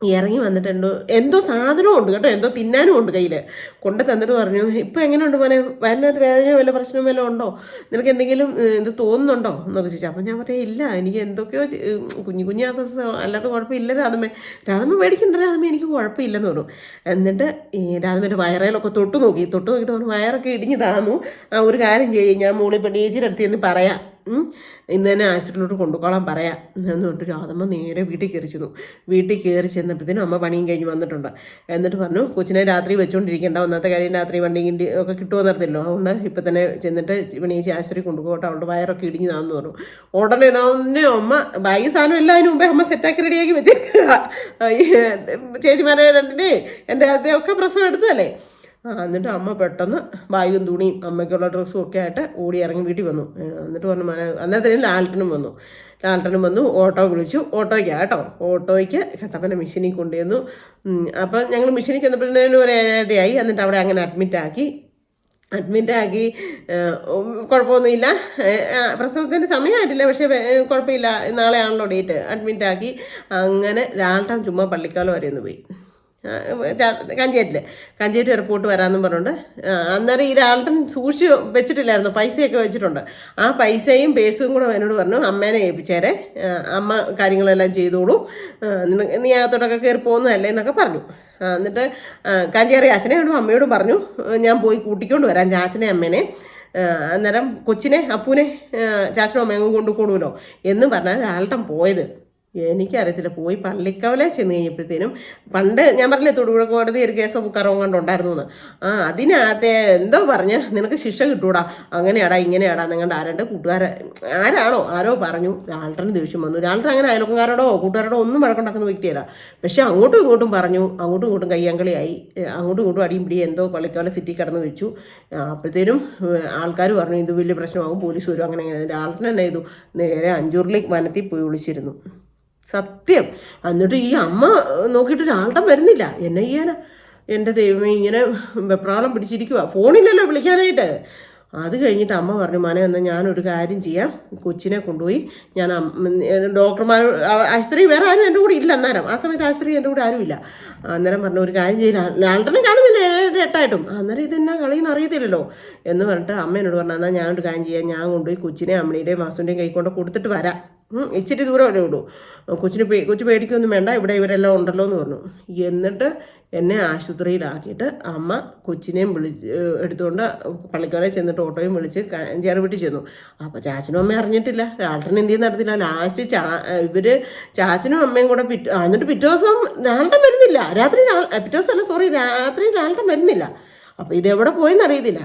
ഇറങ്ങി വന്നിട്ടുണ്ടോ, എന്തോ സാധനവും ഉണ്ട് കേട്ടോ, എന്തോ തിന്നാനും ഉണ്ട് കയ്യിൽ. കൊണ്ട് തന്നിട്ട് പറഞ്ഞു, ഇപ്പോൾ എങ്ങനെയുണ്ട് മോനെ, വയറിനകത്ത് വേദനയോ വല്ല പ്രശ്നമോ വല്ലതും ഉണ്ടോ, നിനക്ക് എന്തെങ്കിലും ഇത് തോന്നുന്നുണ്ടോ എന്നൊക്കെ ചോദിച്ചു. അപ്പം ഞാൻ പറയാം, ഇല്ല, എനിക്ക് എന്തൊക്കെയോ കുഞ്ഞു അസ്വസ്ഥ, അല്ലാത്ത കുഴപ്പമില്ല രാധമ്മ മേടിക്കണ്ട രാധമ്മ, എനിക്ക് കുഴപ്പമില്ലെന്ന് പറഞ്ഞു. എന്നിട്ട് ഈ രാധമ്മേൻ്റെ വയറയിലൊക്കെ തൊട്ട് നോക്കിയിട്ട് പറഞ്ഞു, വയറൊക്കെ ഇടിഞ്ഞ് താന്നു, ഒരു കാര്യം ചെയ്യും, ഞാൻ മോളി പെണ്ണേച്ചിയുടെ അടുത്ത് എന്ന് പറയാം, ഇന്ന് തന്നെ ആശുപത്രിയിലോട്ട് കൊണ്ടുപോകാൻ പറയാം എന്ന് പറഞ്ഞിട്ട് രാധമ്മ നേരെ വീട്ടിൽ കയറി ചെന്നു. വീട്ടിൽ കയറി ചെന്നപ്പോഴത്തേനും അമ്മ പണിയും കഴിഞ്ഞ് വന്നിട്ടുണ്ട്. എന്നിട്ട് പറഞ്ഞു, കൊച്ചിനെ രാത്രി വെച്ചുകൊണ്ടിരിക്കേണ്ട, ഒന്നാമത്തെ കാര്യം രാത്രി വണ്ടി കിണ്ടി ഒക്കെ കിട്ടുമോ നിർത്തില്ലോ, അതുകൊണ്ട് ഇപ്പം തന്നെ ചെന്നിട്ട് പെണ്ണേച്ചി ആശുപത്രി കൊണ്ടുപോകട്ടെ, അവളുടെ വയറൊക്കെ ഇടിഞ്ഞ് താന്ന് പറഞ്ഞു. ഉടനെ അമ്മ ബാഗ് സാധനം എല്ലാം അതിന് മുമ്പേ അമ്മ സെറ്റാക്കി റെഡിയാക്കി വെച്ചേക്കുക. ചേച്ചിമാരെ 2 എൻ്റെ ആദ്യം ഒക്കെ പ്രസവം എടുത്തതല്ലേ. എന്നിട്ട് അമ്മ പെട്ടെന്ന് ബാഗും തുണിയും അമ്മയ്ക്കുള്ള ഡ്രസ്സും ഒക്കെ ആയിട്ട് ഓടി ഇറങ്ങി വീട്ടിൽ വന്നു. എന്നിട്ട് പറഞ്ഞു അന്നേരത്തേനും ലാൽട്ടനും വന്നു ഓട്ടോ വിളിച്ചു. ഓട്ടോയ്ക്കാണ് കേട്ടോ. ഓട്ടോയ്ക്ക് കട്ടപ്പന മെഷീനിൽ കൊണ്ടുവന്നു. അപ്പം ഞങ്ങൾ മെഷീനിൽ ചെന്നപ്പോഴത്തേനും ഒരു 7:30 എന്നിട്ട് അവിടെ അങ്ങനെ അഡ്മിറ്റാക്കി. കുഴപ്പമൊന്നുമില്ല. പ്രസവത്തിൻ്റെ സമയമായിട്ടില്ല, പക്ഷേ കുഴപ്പമില്ല, നാളെയാണല്ലോ ഡേറ്റ്. അഡ്മിറ്റാക്കി. അങ്ങനെ ലാൽട്ടൻ ചുമ്മാ പള്ളിക്കാലം വരെ ഒന്ന് പോയി. കഞ്ചേറ്റ് എയർപോർട്ട് വരാമെന്നും പറഞ്ഞുകൊണ്ട്. അന്നേരം ഈ ലാൽട്ടൻ സൂക്ഷിച്ച് വെച്ചിട്ടില്ലായിരുന്നു, പൈസയൊക്കെ വെച്ചിട്ടുണ്ട്. ആ പൈസയും പേഴ്സും കൂടെ എന്നോട് പറഞ്ഞു അമ്മേനെ ഏൽപ്പിച്ചേരെ, അമ്മ കാര്യങ്ങളെല്ലാം ചെയ്തോളൂ, നീ അകത്തോട്ടൊക്കെ കയറി പോകുന്നതല്ലേ എന്നൊക്കെ പറഞ്ഞു. എന്നിട്ട് കാഞ്ചേറി അച്ഛനോടും അമ്മയോടും പറഞ്ഞു ഞാൻ പോയി കൂട്ടിക്കൊണ്ട് വരാം ചാച്ചനെ അമ്മേനെ. അന്നേരം കൊച്ചിനെ അപ്പൂനെ ചാച്ചനും അമ്മയും കൊണ്ടുപോകുമല്ലോ എന്ന് പറഞ്ഞാൽ ലാൽട്ടൻ പോയത്. എനിക്കറിയത്തില്ല. പോയി പള്ളിക്കവലെ ചെന്ന് കഴിഞ്ഞപ്പോഴത്തേനും, പണ്ട് ഞാൻ പറഞ്ഞില്ലേ തൊടുപുഴ കോടതി ഒരു കേസോ ബുക്കാറോ കണ്ടുണ്ടായിരുന്നു എന്ന്, അതിനകത്തെ എന്തോ പറഞ്ഞ് നിനക്ക് ശിക്ഷ കിട്ടൂടാ, അങ്ങനെയാടാ ഇങ്ങനെയാടാ നിങ്ങളുടെ ആരോ പറഞ്ഞു. ലാൽട്ടന് ദേഷ്യം വന്നു. ലാൽട്ടൻ അങ്ങനെ അയൽക്കാരോടോ കൂട്ടുകാരോടോ ഒന്നും വഴക്കുണ്ടാക്കുന്ന വ്യക്തിയല്ല. പക്ഷെ അങ്ങോട്ടും ഇങ്ങോട്ടും പറഞ്ഞു, അങ്ങോട്ടും ഇങ്ങോട്ടും കയ്യാങ്കളിയായി, അങ്ങോട്ടും ഇങ്ങോട്ടും അടിയും പിടിയും എന്തോ പള്ളിക്കവല സിറ്റി കടന്ന് വെച്ചു. അപ്പോഴത്തേനും ആൾക്കാർ പറഞ്ഞു ഇത് വലിയ പ്രശ്നമാകും, പോലീസ് വരും. അങ്ങനെ ലാൽട്ടൻ എന്നെ ചെയ്തു, നേരെ അഞ്ചൂരിലേക്ക് വനത്തിൽ പോയി വിളിച്ചിരുന്നു. സത്യം. എന്നിട്ട് ഈ അമ്മ നോക്കിയിട്ട് ഒരാളുടെ വരുന്നില്ല. എന്നെ ചെയ്യാനാ, എൻ്റെ ദൈവമേ, ഇങ്ങനെ വെപ്രാളം പിടിച്ചിരിക്കുക, ഫോണില്ലല്ലോ വിളിക്കാനായിട്ട്. അത് കഴിഞ്ഞിട്ട് അമ്മ പറഞ്ഞു മോനെ എന്നാൽ ഞാനൊരു കാര്യം ചെയ്യാം, കൊച്ചിനെ കൊണ്ടുപോയി ഞാൻ ഡോക്ടർമാർ ആശുപത്രി വേറെ ആരും എൻ്റെ കൂടെ ഇല്ല. അന്നേരം ആ സമയത്ത് ആശുപത്രി എൻ്റെ കൂടെ ആരുമില്ല. അന്നേരം പറഞ്ഞു ഒരു കാര്യം ചെയ്യാൻ, ലാൽട്ടനെ കാണുന്നില്ല 7-8 അന്നേരം ഇതെന്നാ കളിയെന്ന് അറിയത്തില്ലല്ലോ എന്ന് പറഞ്ഞിട്ട് അമ്മ എന്നോട് പറഞ്ഞു എന്നാൽ ഞാനൊരു കാര്യം ചെയ്യാം, ഞാൻ കൊണ്ടുപോയി കൊച്ചിനെ അമ്മയുടെയും വാസുവിൻ്റെയും കൈ കൊണ്ട് കൊടുത്തിട്ട് വരാം, ഇച്ചിരി ദൂരമല്ലേ ഉള്ളൂ, കൊച്ചു പേടിക്കൊന്നും വേണ്ട, ഇവിടെ ഇവരെല്ലാം ഉണ്ടല്ലോ എന്ന് പറഞ്ഞു. എന്നിട്ട് എന്നെ ആശുപത്രിയിലാക്കിയിട്ട് അമ്മ കൊച്ചിനെയും എടുത്തുകൊണ്ട് പള്ളിക്കോലെ ചെന്നിട്ട് ഓട്ടോയും വിളിച്ച് കഞ്ചേറി വീട്ടിൽ ചെന്നു. അപ്പോൾ ചാച്ചനും അമ്മയും അറിഞ്ഞിട്ടില്ല, ലാൽട്ടൻ എന്ത് നടത്തില്ല. ലാസ്റ്റ് ഇവർ ചാച്ചനും അമ്മയും കൂടെ എന്നിട്ട് പിറ്റേ ദിവസം ലാൽട്ടൻ വരുന്നില്ല, പിറ്റേ ദിവസം രാത്രി ലാൽട്ടൻ വരുന്നില്ല. അപ്പോൾ ഇതെവിടെ പോയെന്ന് അറിയത്തില്ല.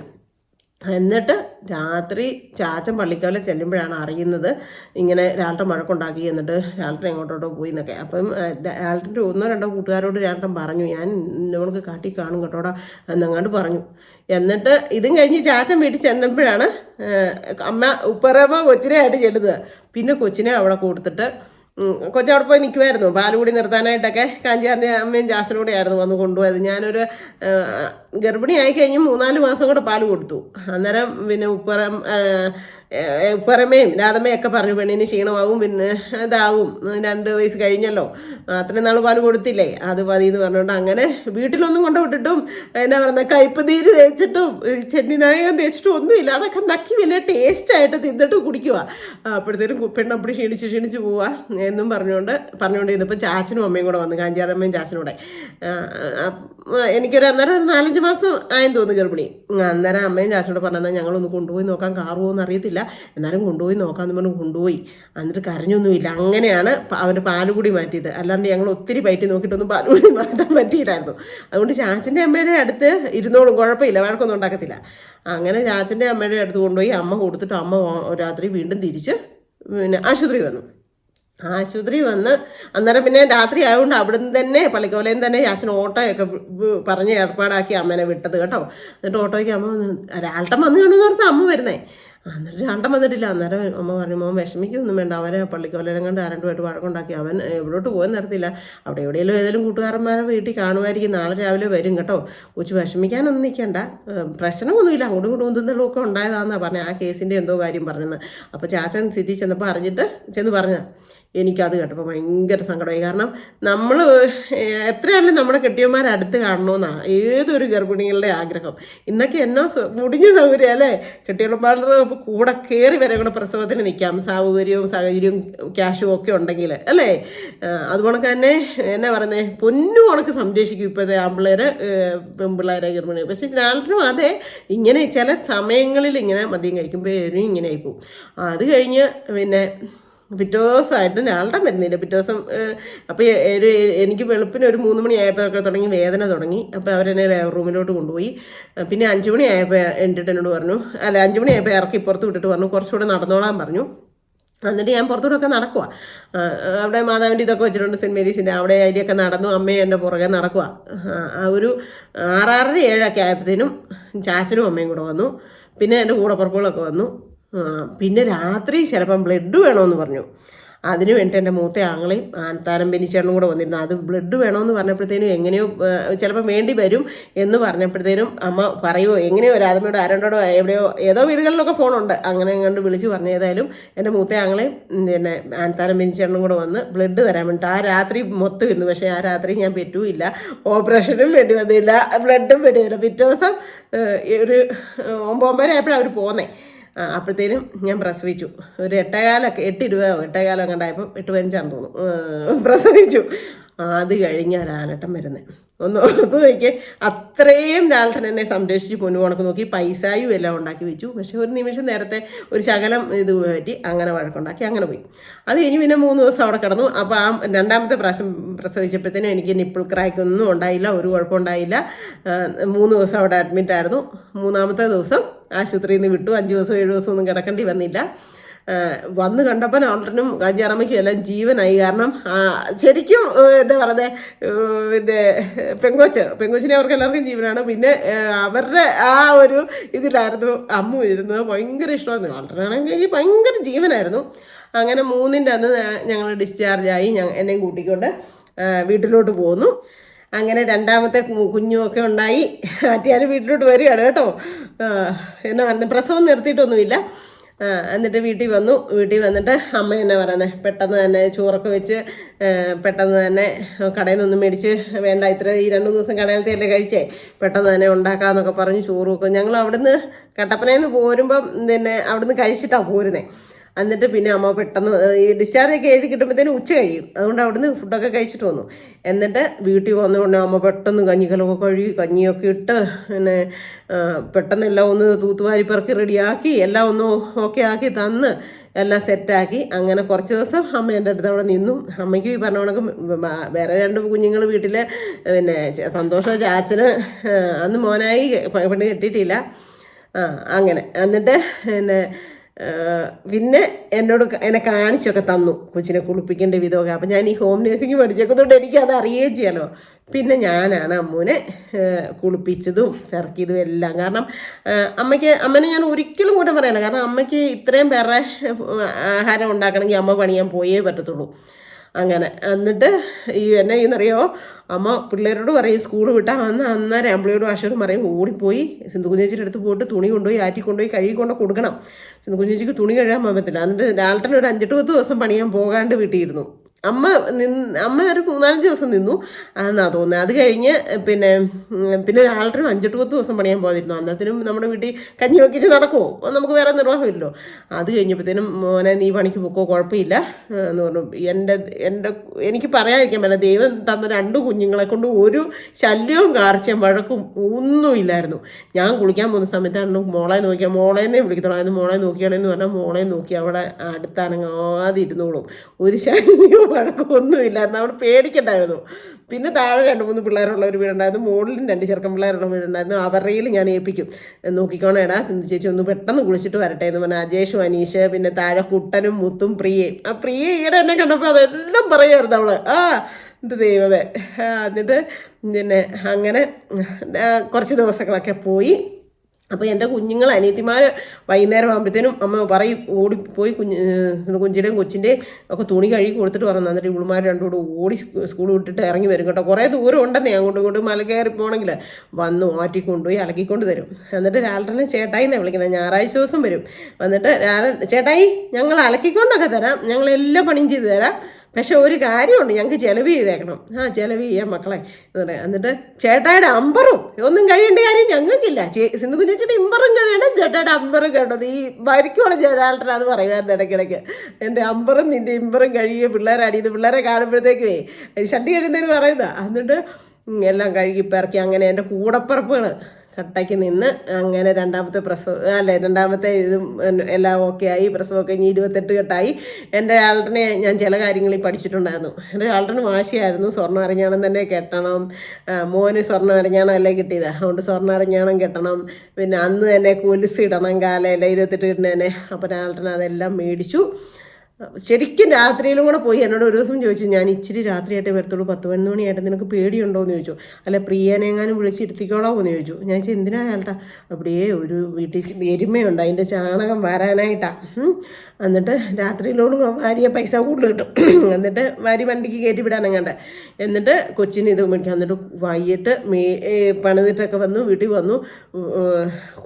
എന്നിട്ട് രാത്രി ചാച്ചൻ പള്ളിക്കോല ചെല്ലുമ്പോഴാണ് അറിയുന്നത് ഇങ്ങനെ ലാൽട്ടൻ വഴക്കുണ്ടാക്കി, എന്നിട്ട് ലാൽട്ടൻ എങ്ങോട്ടോട്ടോ പോയി എന്നൊക്കെ. അപ്പം ലാൽട്ടൻ്റെ 1-2 കൂട്ടുകാരോട് ലാൽട്ടൻ പറഞ്ഞു ഞാൻ നമ്മൾക്ക് കാട്ടി കാണും കേട്ടോടാ എന്നങ്ങാണ്ട് പറഞ്ഞു. എന്നിട്ട് ഇതും കഴിഞ്ഞ് ചാച്ചൻ വീട്ടിൽ ചെന്നപ്പോഴാണ് അമ്മ ഉപ്പറമ്മ കൊച്ചിനെ ആയിട്ട് ചെല്ലുന്നത്. പിന്നെ കൊച്ചിനെ അവിടെ കൊടുത്തിട്ട് കൊച്ചവിടെ പോയി നിൽക്കുമായിരുന്നു, പാലുകൂടി നിർത്താനായിട്ടൊക്കെ. കാഞ്ചാറിൻ്റെ അമ്മയും ചാച്ചനൂടെ ആയിരുന്നു വന്ന് കൊണ്ടുപോയത്. ഞാനൊരു ഗർഭിണി ആയിക്കഴിഞ്ഞ് 3-4 മാസം കൂടെ പാല് കൊടുത്തു. അന്നേരം പിന്നെ ഉപ്പറമ്മയും രാധമ്മയൊക്കെ പറഞ്ഞു പെണ്ണിന് ക്ഷീണമാവും, പിന്നെ ഇതാവും, 2 വയസ്സ് കഴിഞ്ഞല്ലോ, അത്രയും നാൾ പാല് കൊടുത്തില്ലേ, അത് മതി എന്ന് പറഞ്ഞുകൊണ്ട് അങ്ങനെ വീട്ടിലൊന്നും കൊണ്ടുവിട്ടിട്ടും എന്നാ പറയുന്നത് കയ്പ് നീര് തേച്ചിട്ടും ചെന്നിനായകം തേച്ചിട്ടും ഒന്നുമില്ല. അതൊക്കെ നക്കി വലിയ ടേസ്റ്റായിട്ട് തിന്നിട്ട് കുടിക്കുക. അപ്പോഴത്തേനും പെണ്ണപ്പടി ക്ഷീണിച്ച് പോവുക എന്നും പറഞ്ഞുകൊണ്ടിരുന്നപ്പോൾ ചാച്ചനും അമ്മയും കൂടെ വന്നു, കാഞ്ചാറമ്മയും ചാച്ചനൂടെ. എനിക്കൊരു അന്നേരം ഒരു 4-5 മാസം ആയെന്ന് തോന്നുന്നു ഗർഭിണി. അന്നേരം അമ്മയും ചാച്ചനോട് പറഞ്ഞാൽ ഞങ്ങളൊന്ന് കൊണ്ടുപോയി നോക്കാൻ, കാറുപോകുമെന്ന് അറിയത്തില്ല, എന്നാലും കൊണ്ടുപോയി നോക്കാമെന്ന് പറഞ്ഞ് കൊണ്ടുപോയി. എന്നിട്ട് കരഞ്ഞൊന്നുമില്ല. അങ്ങനെയാണ് അവൻ്റെ പാലുകൂടി മാറ്റിയത്. അല്ലാണ്ട് ഞങ്ങൾ ഒത്തിരി പയറ്റി നോക്കിയിട്ടൊന്നും പാലുകൂടി മാറ്റാൻ പറ്റിയില്ലായിരുന്നു. അതുകൊണ്ട് ചാച്ചൻ്റെ അമ്മയുടെ അടുത്ത് ഇരുന്നോളും, കുഴപ്പമില്ല, വഴക്കൊന്നും ഉണ്ടാക്കത്തില്ല. അങ്ങനെ ചാച്ചൻ്റെ അമ്മയുടെ അടുത്ത് കൊണ്ടുപോയി അമ്മ കൊടുത്തിട്ട് അമ്മ രാത്രി വീണ്ടും തിരിച്ച് പിന്നെ ആശുപത്രി വന്ന് അന്നേരം പിന്നെ രാത്രി ആയതുകൊണ്ട് അവിടുന്ന് തന്നെ പള്ളിക്കോലയിൽ തന്നെ ചാച്ചൻ ഓട്ടോയൊക്കെ പറഞ്ഞ് ഏർപ്പാടാക്കി അമ്മേനെ വിട്ടത് കേട്ടോ. എന്നിട്ട് ഓട്ടോയ്ക്ക് അമ്മ ലാൽട്ടൻ വന്ന് കാണുമെന്ന് ഓർത്ത് അമ്മ വരുന്നേ. എന്നിട്ട് ലാൽട്ടൻ വന്നിട്ടില്ല. അന്നേരം അമ്മ പറഞ്ഞു മോൻ വിഷമിക്കൊന്നും വേണ്ട, അവനെ പള്ളിക്കോലയിലും കണ്ട് ആരണ്ടുമായിട്ട് വഴക്കുണ്ടാക്കി, അവൻ എവിടോട്ട് പോയെന്ന് അറിയത്തില്ല, അവിടെ എവിടെയെങ്കിലും ഏതെങ്കിലും കൂട്ടുകാരന്മാരെ വീട്ടിൽ കാണുമായിരിക്കും, നാളെ രാവിലെ വരും കേട്ടോ, കൊച്ചു വിഷമിക്കാനൊന്നും നിൽക്കണ്ട, പ്രശ്നമൊന്നുമില്ല, അങ്ങോട്ടും ഇങ്ങോട്ടും ഒന്നുന്നൊക്കെ ഉണ്ടായതാണെന്നാണ് പറഞ്ഞത്, ആ കേസിൻ്റെ എന്തോ കാര്യം പറഞ്ഞെന്ന്. അപ്പോൾ ചാച്ചൻ സിറ്റി ചെന്നപ്പോൾ ചെന്ന് പറഞ്ഞ എനിക്കത് കേട്ടപ്പോൾ ഭയങ്കര സങ്കടമായി. കാരണം നമ്മൾ എത്രയാണെങ്കിലും നമ്മുടെ കെട്ടിയന്മാരടുത്ത് കാണണമെന്നാണ് ഏതൊരു ഗർഭിണികളുടെ ആഗ്രഹം. ഇന്നൊക്കെ എന്നാ മുടിഞ്ഞ സൗകര്യം അല്ലേ, കെട്ടിയന്മാരുടെ കൂടെ കയറി വരെ കൂടെ പ്രസവത്തിന് നിൽക്കാം, സാഹചര്യവും ക്യാഷും ഒക്കെ ഉണ്ടെങ്കിൽ അല്ലേ. അതുപോലെ തന്നെ എന്നാ പറയുന്നത് പൊന്നു കണക്ക് സംരക്ഷിക്കും ഇപ്പോഴത്തെ ആമ്പിള്ളേർ പെൺപിള്ളേരെ ഗർഭിണി. പക്ഷേ ലാൽട്ടനും അതെ, ഇങ്ങനെ ചില സമയങ്ങളിൽ ഇങ്ങനെ മദ്യം കഴിക്കുമ്പോൾ ഇങ്ങനെ ആയിപ്പോവും. അത് കഴിഞ്ഞ് പിന്നെ പിറ്റേ ദിവസമായിട്ട് ലാൽട്ടൻ വരുന്നില്ല. പിറ്റേ ദിവസം അപ്പോൾ എനിക്ക് വെളുപ്പിന് ഒരു 3 മണിയായപ്പോൾ തുടങ്ങി വേദന തുടങ്ങി. അപ്പോൾ അവരെന്നെ റൂമിലോട്ട് കൊണ്ടുപോയി. പിന്നെ 5 മണിയായപ്പോൾ എന്നിട്ട് എന്നോട് പറഞ്ഞു, 5 മണിയായപ്പോൾ ഇറക്കി പുറത്ത് വിട്ടിട്ട് പറഞ്ഞു കുറച്ചുകൂടെ നടന്നോളാൻ പറഞ്ഞു. എന്നിട്ട് ഞാൻ പുറത്തോട്ടൊക്കെ നടക്കുക. അവിടെ മാതാവിൻ്റെ ഇതൊക്കെ വെച്ചിട്ടുണ്ട്, സെൻറ്റ് മേരീസിൻ്റെ അവിടെ അതിലൊക്കെ നടന്നു. അമ്മയും എൻ്റെ പുറകെ നടക്കുക. ആ ഒരു 6:30 7 ആയപ്പോഴത്തേനും ചാച്ചനും അമ്മയും കൂടെ വന്നു. പിന്നെ എൻ്റെ കൂടപ്പുറപ്പുകളൊക്കെ വന്നു. പിന്നെ രാത്രി ചിലപ്പം ബ്ലഡ് വേണമെന്ന് പറഞ്ഞു. അതിന് വേണ്ടി എൻ്റെ മൂത്ത ആങ്ങളെയും ആനത്താനം ബെനിച്ചേട്ടനും കൂടെ വന്നിരുന്നു. അത് ബ്ലഡ് വേണമെന്ന് പറഞ്ഞപ്പോഴത്തേനും എങ്ങനെയോ ചിലപ്പോൾ വേണ്ടി വരും എന്ന് പറഞ്ഞപ്പോഴത്തേനും അമ്മ പറയുമോ എങ്ങനെയോ രാധമ്മയോട് ആരോടോ എവിടെയോ ഏതോ വീടുകളിലൊക്കെ ഫോണുണ്ട്, അങ്ങനെ കണ്ട് വിളിച്ച് പറഞ്ഞു. ഏതായാലും എൻ്റെ മൂത്ത ആങ്ങളെയും പിന്നെ ആനത്താനം ബെനിച്ചേട്ടനും കൂടെ വന്ന് ബ്ലഡ് തരാൻ വേണ്ടിയിട്ട് ആ രാത്രി മൊത്തം ഇരുന്നു. പക്ഷേ ആ രാത്രി ഞാൻ പറ്റുമില്ല, ഓപ്പറേഷനും വേണ്ടി വന്നില്ല, ബ്ലഡും വേണ്ടി വന്നില്ല. പിറ്റേ ദിവസം ഒരു 9 ആയപ്പോഴാണ് അവർ പോന്നേ. അപ്പോഴത്തേനും ഞാൻ പ്രസവിച്ചു. ഒരു 8:20 കണ്ടായപ്പോൾ 8:15 തോന്നുന്നു പ്രസവിച്ചു. അത് കഴിഞ്ഞാൽ ആനട്ടം വരുന്നത്. ഒന്ന് ഓർത്ത് നോക്കി, അത്രയും ലാൽട്ടൻ എന്നെ സംരക്ഷിച്ച് പൊന്നുകണക്ക് നോക്കി, പൈസയും എല്ലാം ഉണ്ടാക്കി വെച്ചു. പക്ഷെ ഒരു നിമിഷം നേരത്തെ ഒരു ശകലം ഇത് പറ്റി അങ്ങനെ വഴക്കുണ്ടാക്കി അങ്ങനെ പോയി. അത് കഴിഞ്ഞ് പിന്നെ 3 ദിവസം അവിടെ കിടന്നു. അപ്പോൾ ആ രണ്ടാമത്തെ പ്രാവശ്യം പ്രസവിച്ചപ്പോഴത്തേനും എനിക്ക് നിപ്പിൾ ക്രാക്കൊന്നും ഉണ്ടായില്ല, ഒരു കുഴപ്പമുണ്ടായില്ല. 3 ദിവസം അവിടെ അഡ്മിറ്റായിരുന്നു. 3-ാമത്തെ ദിവസം ആശുപത്രിയിൽ നിന്ന് വിട്ടു. 5 ദിവസം 7 ദിവസം ഒന്നും കിടക്കേണ്ടി വന്നില്ല. വന്ന് കണ്ടപ്പോൾ ആൾട്ടനും കാഞ്ചാറമ്മയ്ക്കും എല്ലാം ജീവനായി. കാരണം ശരിക്കും എന്താ പറയുന്നത്, പെങ്കൊച്ചിനെ അവർക്ക് എല്ലാവർക്കും ജീവനാണ്. പിന്നെ അവരുടെ ആ ഒരു ഇതിലായിരുന്നു അമ്മു ഇരുന്നത്. ഭയങ്കര ഇഷ്ടമായിരുന്നു. ആൾട്ടനാണെങ്കിൽ ഭയങ്കര ജീവനായിരുന്നു. അങ്ങനെ 3-ൻ്റെ അന്ന് ഞങ്ങൾ ഡിസ്ചാർജായി. എന്നെയും കൂട്ടിക്കൊണ്ട് വീട്ടിലോട്ട് പോന്നു. അങ്ങനെ രണ്ടാമത്തെ കുഞ്ഞുമൊക്കെ ഉണ്ടായി. ആറ്റിയാൽ വീട്ടിലോട്ട് വരികയാണ് കേട്ടോ. എന്നാ പറയുന്നത്, പ്രസവം നിർത്തിയിട്ടൊന്നുമില്ല. എന്നിട്ട് വീട്ടിൽ വന്നു. വീട്ടിൽ വന്നിട്ട് അമ്മ എന്നാ പറയുന്നത്, പെട്ടെന്ന് തന്നെ ചോറൊക്കെ വെച്ച് പെട്ടെന്ന് തന്നെ കടയിൽ നിന്നൊന്നും മേടിച്ച് വേണ്ട, ഈ 2 ദിവസം കടയിലത്തെ കഴിച്ചേ, പെട്ടെന്ന് തന്നെ ഉണ്ടാക്കാമെന്നൊക്കെ പറഞ്ഞ് ചോറും ഒക്കെ ഞങ്ങൾ അവിടുന്ന് കട്ടപ്പനയിൽ നിന്ന് പോരുമ്പം പിന്നെ അവിടുന്ന് കഴിച്ചിട്ടാണ് പോരുന്നത്. എന്നിട്ട് പിന്നെ അമ്മ പെട്ടെന്ന് ഈ ഡിസ്ചാർജൊക്കെ എഴുതി കിട്ടുമ്പോഴത്തേനും ഉച്ച കഴിയും. അതുകൊണ്ട് അവിടുന്ന് ഫുഡൊക്കെ കഴിച്ചിട്ട് വന്നു. എന്നിട്ട് വീട്ടിൽ വന്നുകൊണ്ട് അമ്മ പെട്ടെന്ന് കഞ്ഞിക്കലമൊക്കെ കഴുകി കഞ്ഞിയൊക്കെ ഇട്ട് പിന്നെ പെട്ടെന്ന് എല്ലാം ഒന്ന് തൂത്തുവാരി പെറുക്കി റെഡിയാക്കി എല്ലാം ഒന്ന് ഓക്കെ ആക്കി തന്ന് എല്ലാം സെറ്റാക്കി. അങ്ങനെ കുറച്ച് ദിവസം അമ്മ എൻ്റെ അടുത്ത് അവിടെ നിന്നു. അമ്മയ്ക്ക് ഈ പറഞ്ഞ കണക്ക് വേറെ 2 കുഞ്ഞുങ്ങൾ വീട്ടിൽ, പിന്നെ സന്തോഷം ചാച്ചന് അന്ന് മോനായി, പെണ്ണ് കെട്ടിയിട്ടില്ല. അങ്ങനെ എന്നിട്ട് പിന്നെ എന്നെ കാണിച്ചൊക്കെ തന്നു കൊച്ചിനെ കുളിപ്പിക്കേണ്ട വിധമൊക്കെ. അപ്പം ഞാൻ ഈ ഹോം നേഴ്സിംഗ് പഠിച്ചേക്കുന്നതുകൊണ്ട് എനിക്കത് അറിയുകയും ചെയ്യാലോ. പിന്നെ ഞാനാണ് അമ്മൂനെ കുളിപ്പിച്ചതും ഇറക്കിയതും എല്ലാം. കാരണം അമ്മനെ ഞാൻ ഒരിക്കലും കൂടെ പറയല. കാരണം അമ്മയ്ക്ക് ഇത്രയും പേരുടെ ആഹാരം ഉണ്ടാക്കണമെങ്കിൽ അമ്മ പണിയാൻ പോയേ പറ്റത്തുള്ളൂ. അങ്ങനെ എന്നിട്ട് എന്നെ ചെയ്യുന്നറിയോ, അമ്മ പിള്ളേരോട് പറയും സ്കൂൾ വിട്ടാൽ അന്നേരം അമ്പിളിയോടും ആശയോടും പറയും ഓടിപ്പോയി സിന്ധുകുഞ്ഞേച്ചിയുടെ അടുത്ത് പോയിട്ട് തുണി കൊണ്ടുപോയി ആറ്റിക്കൊണ്ടുപോയി കഴുകി കൊണ്ട് കൊടുക്കണം. സിന്ധുകുഞ്ഞേച്ചിക്ക് തുണി കഴുകാൻ പറ്റത്തില്ല. എന്നിട്ട് ലാൽട്ടൻ ഒരു 5-8 ദിവസം പണിയാൻ പോകാണ്ട് വീട്ടിയിരുന്നു. അമ്മ ഒരു 3-4 ദിവസം നിന്നു എന്നാ തോന്നുന്നത്. അത് കഴിഞ്ഞ് പിന്നെ ലാൽട്ടനും 5-8 ദിവസം പണിയാൻ പോകാതിരുന്നു. അന്നത്തിനും നമ്മുടെ വീട്ടിൽ കഞ്ഞി വയ്ക്കിച്ച് നടക്കുമോ, നമുക്ക് വേറെ നിർവാഹമില്ലല്ലോ. അത് കഴിഞ്ഞപ്പോഴത്തേനും മോനെ നീ പണിക്ക് പോക്കോ, കുഴപ്പമില്ല എന്ന് പറഞ്ഞു. എനിക്ക് പറയാതിരിക്കാൻ പറ്റില്ല, ദൈവം തന്ന 2 കുഞ്ഞുങ്ങളെ കൊണ്ട് ഒരു ശല്യവും കാർച്ചയും വഴക്കും ഒന്നുമില്ലായിരുന്നു. ഞാൻ കുളിക്കാൻ പോകുന്ന സമയത്താണ് മോളേനെ വിളിക്കത്തുള്ളൂ. മോളെ നോക്കിയാളെന്ന് പറഞ്ഞാൽ മോളെ നോക്കി അവിടെ അടുത്തനങ്ങാതെ ഇരുന്നോളും. ഒരു ശല്യവും വഴക്കമൊന്നുമില്ല. നമ്മൾ പേടിക്കണ്ടായിരുന്നു. പിന്നെ താഴെ 2-3 പിള്ളേരുള്ള ഒരു വീടുണ്ടായിരുന്നു, മുകളിലും 2 ചെറുക്കൻ പിള്ളേരുള്ള വീടുണ്ടായിരുന്നു. അവരുടെ ഞാൻ ഏൽപ്പിക്കും, നോക്കിക്കോണേടാ സിന്ധു ചേച്ചി ഒന്ന് പെട്ടെന്ന് കുളിച്ചിട്ട് വരട്ടെ എന്ന് പറഞ്ഞാൽ അജേഷും അനീഷ്, പിന്നെ താഴെ കുട്ടനും മുത്തും പ്രിയയും. ആ പ്രിയ ഈടെ എന്നെ കണ്ടപ്പോൾ അതെല്ലാം പറയുമായിരുന്നു അവള്. എന്ത് ദൈവമേ. എന്നിട്ട് പിന്നെ അങ്ങനെ കുറച്ച് ദിവസങ്ങളൊക്കെ പോയി. അപ്പോൾ എൻ്റെ കുഞ്ഞുങ്ങൾ അനിയത്തിമാർ വൈകുന്നേരം ആകുമ്പോഴത്തേനും അമ്മ പറയും ഓടിപ്പോയി കുഞ്ഞിൻ്റെയും കൊച്ചിൻ്റെയും ഒക്കെ തുണി കഴുകി കൊടുത്തിട്ട് പറഞ്ഞു. എന്നിട്ട് ഇവളുമാർ 2 കൂടെ ഓടി സ്കൂൾ വിട്ടിട്ട് ഇറങ്ങി വരും കേട്ടോ. കുറേ ദൂരം ഉണ്ടെന്നേ, അങ്ങോട്ടും ഇങ്ങോട്ടും മല കയറി പോകണമെങ്കിൽ വന്നു ആറ്റിക്കൊണ്ടുപോയി അലക്കിക്കൊണ്ട് തരും. എന്നിട്ട് ലാൽട്ടനെ ചേട്ടായി എന്നാണ് വിളിക്കുന്നത്. ഞായറാഴ്ച ദിവസം വരും. വന്നിട്ട് ചേട്ടായി ഞങ്ങൾ അലക്കിക്കൊണ്ടൊക്കെ തരാം, ഞങ്ങളെല്ലാം പണിയും ചെയ്ത് തരാം, പക്ഷെ ഒരു കാര്യമുണ്ട്, ഞങ്ങൾക്ക് ചിലവ് ചെയ്തേക്കണം. ചിലവ് ചെയ്യാം മക്കളെ എന്ന് പറയാം. എന്നിട്ട് ചേട്ടായുടെ അമ്പറും ഒന്നും കഴിയേണ്ട കാര്യം ഞങ്ങൾക്കില്ല. സിന്ധു കുഞ്ഞേച്ചിയുടെ ഇമ്പറും കഴിയണം, ചേട്ടായുടെ അമ്പറും കഴിയണം. ഈ വരിക്കുള്ള ചേട്ടാൾട്ടൻ അത് പറയുമായിരുന്നു ഇടയ്ക്കിടയ്ക്ക്. എൻ്റെ അമ്പറും നിൻ്റെ ഇമ്പറും കഴിയുക പിള്ളേരടിയത് പിള്ളേരെ കാണുമ്പോഴത്തേക്കേ ഷണ്ടി കഴിയുന്നതിന് പറയുന്നതാണ്. എന്നിട്ട് എല്ലാം കഴുകി പിറക്കി. അങ്ങനെ എൻ്റെ കൂടപ്പിറപ്പുകൾ കട്ടയ്ക്ക് നിന്ന് അങ്ങനെ രണ്ടാമത്തെ ഇതും എല്ലാം ഓക്കെ ആയി. പ്രസവമൊക്കെ കഴിഞ്ഞ് 28 കെട്ടായി. എൻ്റെ ആൾട്ടനെ ഞാൻ ചില കാര്യങ്ങളിൽ പഠിച്ചിട്ടുണ്ടായിരുന്നു. എൻ്റെ ആൾട്ടന് വാശിയായിരുന്നു, സ്വർണ്ണം അരഞ്ഞാണം തന്നെ കെട്ടണം. മോന് സ്വർണ്ണം അരഞ്ഞാണം അല്ലേ കിട്ടിയത്, അതുകൊണ്ട് സ്വർണ്ണം അരഞ്ഞാണം കെട്ടണം. പിന്നെ അന്ന് തന്നെ കൊലുസിടണം, കാലയല്ല 28 കിട്ടുന്ന തന്നെ. അപ്പം ആൾട്ടന് അതെല്ലാം മേടിച്ചു. ശരിക്കും രാത്രിയിലും കൂടെ പോയി എന്നോട് ഒരു ദിവസം ചോദിച്ചു, ഞാൻ ഇച്ചിരി രാത്രിയായിട്ടേ വരത്തുള്ളൂ, 10-11 മണിയായിട്ട്, നിനക്ക് പേടിയുണ്ടോ എന്ന് ചോദിച്ചു. അല്ല പ്രിയനെങ്ങാനും വിളിച്ചിരുത്തിക്കോളാമോ എന്ന് ചോദിച്ചു. ഞാൻ ചോദിച്ചു എന്തിനാ കേട്ടാ, അവിടെയേ ഒരു വീട്ടിൽ എരുമയുണ്ട്, അതിൻ്റെ ചാണകം വരാനായിട്ടാണ്. എന്നിട്ട് രാത്രിയിലോട് ഭാര്യയെ പൈസ കൂടുതൽ കിട്ടും, എന്നിട്ട് ഭാര്യ വണ്ടിക്ക് കയറ്റി വിടാനെങ്ങാണ്ട്, എന്നിട്ട് കൊച്ചിന് ഇത് മേടിക്കാം. എന്നിട്ട് വൈകിട്ട് പണിതിട്ടൊക്കെ വന്നു, വീട്ടിൽ വന്നു,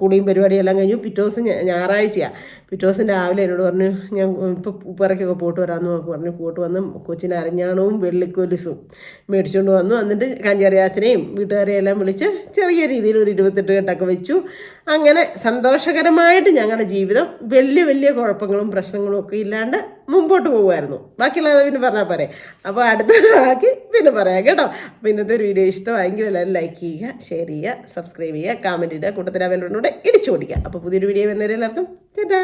കുളിയും പരിപാടിയെല്ലാം കഴിഞ്ഞു. പിറ്റേ ദിവസം ഞായറാഴ്ചയാണ്. പിറ്റേ ദിവസം രാവിലെ എന്നോട് പറഞ്ഞു, ഞാൻ ഇപ്പോൾ ഉപ്പറയ്ക്കൊക്കെ പോയിട്ട് വരാമെന്ന് പറഞ്ഞു. പോയിട്ട് വന്ന് കൊച്ചിന് അരഞ്ഞാണവും വെള്ളിക്കൊലുസും മേടിച്ചുകൊണ്ട് വന്നു. എന്നിട്ട് കാഞ്ചാറിയാച്ചനെയും വീട്ടുകാരെയും എല്ലാം വിളിച്ച് ചെറിയ രീതിയിൽ ഒരു 28 കെട്ടൊക്കെ വെച്ചു. അങ്ങനെ സന്തോഷകരമായിട്ട് ഞങ്ങളുടെ ജീവിതം വലിയ വലിയ കുഴപ്പങ്ങളും പ്രശ്നങ്ങളും ഒക്കെ ഇല്ലാണ്ട് മുമ്പോട്ട് പോകുമായിരുന്നു. ബാക്കിയുള്ളത് പിന്നെ പറഞ്ഞാൽ പോരെ. അപ്പോൾ അടുത്ത ബാക്കി പിന്നെ പറയാം കേട്ടോ. അപ്പോൾ ഇന്നത്തെ ഒരു വീഡിയോ ഇഷ്ടമായെങ്കിൽ എല്ലാവരും ലൈക്ക് ചെയ്യുക, ഷെയർ ചെയ്യുക, സബ്സ്ക്രൈബ് ചെയ്യുക, കമൻറ്റ് ഇടുക, കൂട്ടത്തിലാവലോടെ ഇടിച്ചു കൊടുക്കുക. അപ്പോൾ പുതിയൊരു വീഡിയോ വരുന്നവരെ എല്ലാവർക്കും ചേട്ടാ.